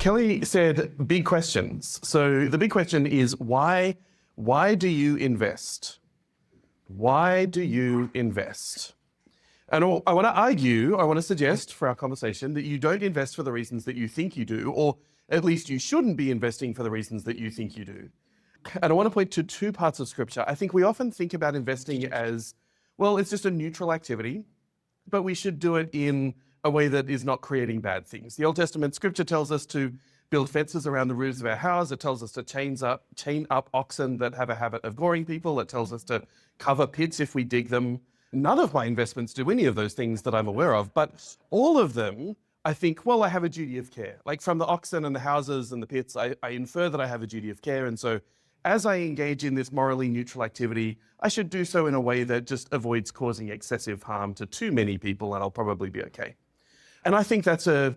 Kelly said big questions. So the big question is why do you invest? Why do you invest? And I want to suggest for our conversation that you don't invest for the reasons that you think you do, or at least you shouldn't be investing for the reasons that you think you do. And I want to point to two parts of scripture. I think we often think about investing as, well, it's just a neutral activity, but we should do it in a way that is not creating bad things. The Old Testament scripture tells us to build fences around the roofs of our house. It tells us to chain up oxen that have a habit of goring people. It tells us to cover pits if we dig them. None of my investments do any of those things that I'm aware of, but all of them, I think, well, I have a duty of care. Like from the oxen and the houses and the pits, I infer that I have a duty of care. And so as I engage in this morally neutral activity, I should do so in a way that just avoids causing excessive harm to too many people, and I'll probably be okay. And I think that's a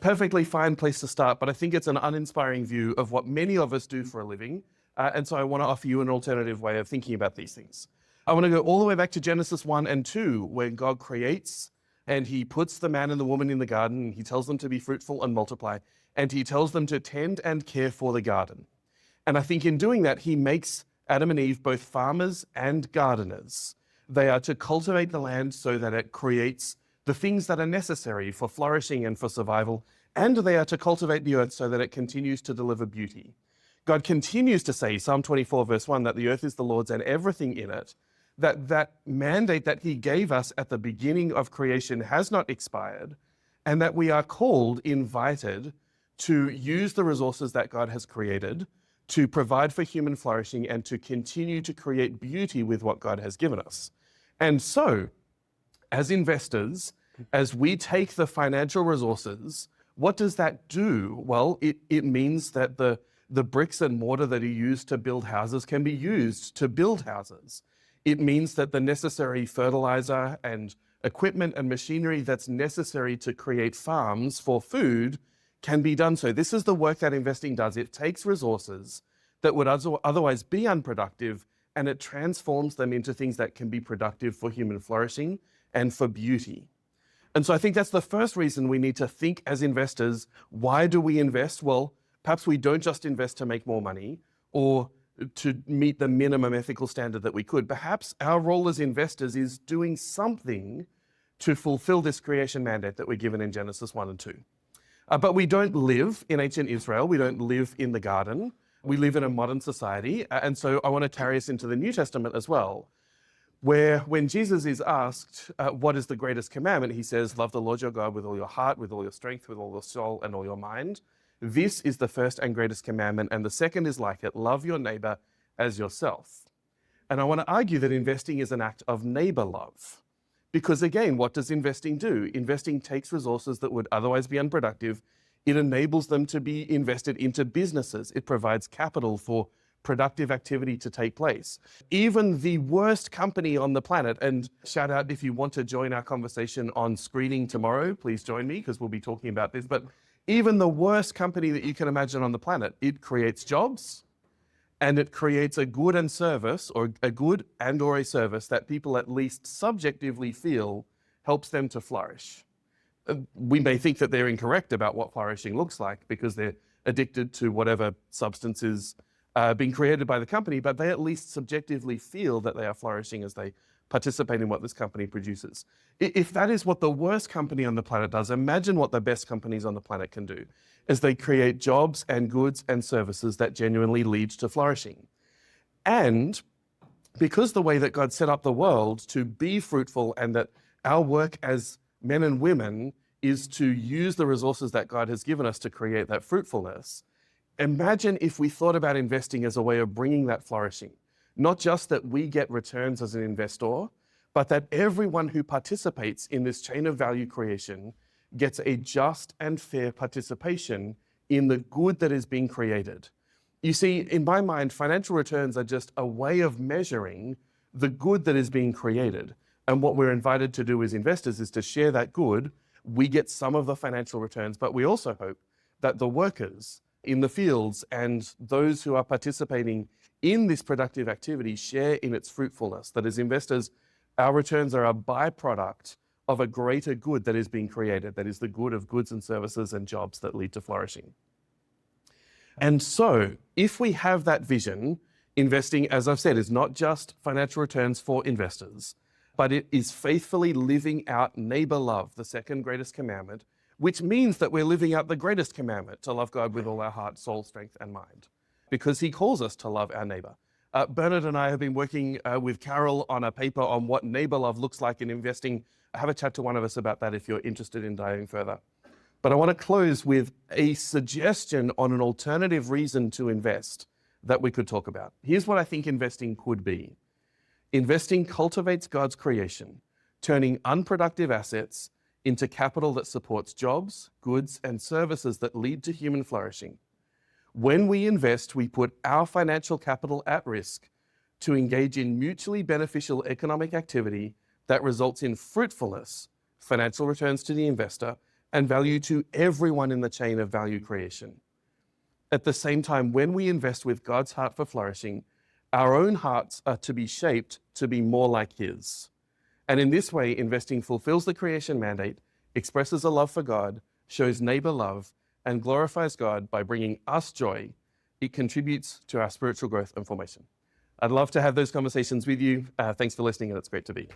perfectly fine place to start, but I think it's an uninspiring view of what many of us do for a living. And so I want to offer you an alternative way of thinking about these things. I want to go all the way back to Genesis 1 and 2, where God creates and he puts the man and the woman in the garden. He tells them to be fruitful and multiply, and he tells them to tend and care for the garden. And I think in doing that, he makes Adam and Eve both farmers and gardeners. They are to cultivate the land so that it creates the things that are necessary for flourishing and for survival, and they are to cultivate the earth so that it continues to deliver beauty. God continues to say, Psalm 24, verse 1, that the earth is the Lord's and everything in it, that mandate that he gave us at the beginning of creation has not expired, and that we are called, invited, to use the resources that God has created to provide for human flourishing and to continue to create beauty with what God has given us. And so, as investors, as we take the financial resources, what does that do? Well, it means that the bricks and mortar that are used to build houses can be used to build houses. It means that the necessary fertilizer and equipment and machinery that's necessary to create farms for food can be done so. This is the work that investing does. It takes resources that would otherwise be unproductive, and it transforms them into things that can be productive for human flourishing and for beauty. And so I think that's the first reason we need to think as investors. Why do we invest? Well, perhaps we don't just invest to make more money or to meet the minimum ethical standard that we could. Perhaps our role as investors is doing something to fulfill this creation mandate that we're given in Genesis 1 and 2. But we don't live in ancient Israel. We don't live in the garden. We live in a modern society. And so I want to carry us into the New Testament as well, where when Jesus is asked, what is the greatest commandment? He says, love the Lord your God with all your heart, with all your strength, with all your soul, and all your mind. This is the first and greatest commandment. And the second is like it, love your neighbor as yourself. And I want to argue that investing is an act of neighbor love. Because again, what does investing do? Investing takes resources that would otherwise be unproductive. It enables them to be invested into businesses. It provides capital for productive activity to take place. Even the worst company on the planet, and shout out if you want to join our conversation on screening tomorrow, please join me because we'll be talking about this. But even the worst company that you can imagine on the planet, it creates jobs and it creates a good and service, or a good and or a service that people at least subjectively feel helps them to flourish. We may think that they're incorrect about what flourishing looks like because they're addicted to whatever substance is being created by the company, but they at least subjectively feel that they are flourishing as they participate in what this company produces. If that is what the worst company on the planet does, imagine what the best companies on the planet can do, as they create jobs and goods and services that genuinely lead to flourishing. And because the way that God set up the world to be fruitful, and that our work as men and women is to use the resources that God has given us to create that fruitfulness, imagine if we thought about investing as a way of bringing that flourishing. Not just that we get returns as an investor, but that everyone who participates in this chain of value creation gets a just and fair participation in the good that is being created. You see, in my mind, financial returns are just a way of measuring the good that is being created. And what we're invited to do as investors is to share that good. We get some of the financial returns, but we also hope that the workers in the fields and those who are participating in this productive activity share in its fruitfulness. That as investors, our returns are a byproduct of a greater good that is being created, that is the good of goods and services and jobs that lead to flourishing. And so if we have that vision, investing, as I've said, is not just financial returns for investors, but it is faithfully living out neighbor love, the second greatest commandment, which means that we're living out the greatest commandment, to love God with all our heart, soul, strength, and mind, because he calls us to love our neighbor. Bernard and I have been working with Carol on a paper on what neighbor love looks like in investing. Have a chat to one of us about that if you're interested in diving further. But I want to close with a suggestion on an alternative reason to invest that we could talk about. Here's what I think investing could be. Investing cultivates God's creation, turning unproductive assets into capital that supports jobs, goods, and services that lead to human flourishing. When we invest, we put our financial capital at risk to engage in mutually beneficial economic activity that results in fruitfulness, financial returns to the investor, and value to everyone in the chain of value creation. At the same time, when we invest with God's heart for flourishing, our own hearts are to be shaped to be more like his. And in this way, investing fulfills the creation mandate, expresses a love for God, shows neighbor love, and glorifies God by bringing us joy. It contributes to our spiritual growth and formation. I'd love to have those conversations with you. Thanks for listening, and it's great to be.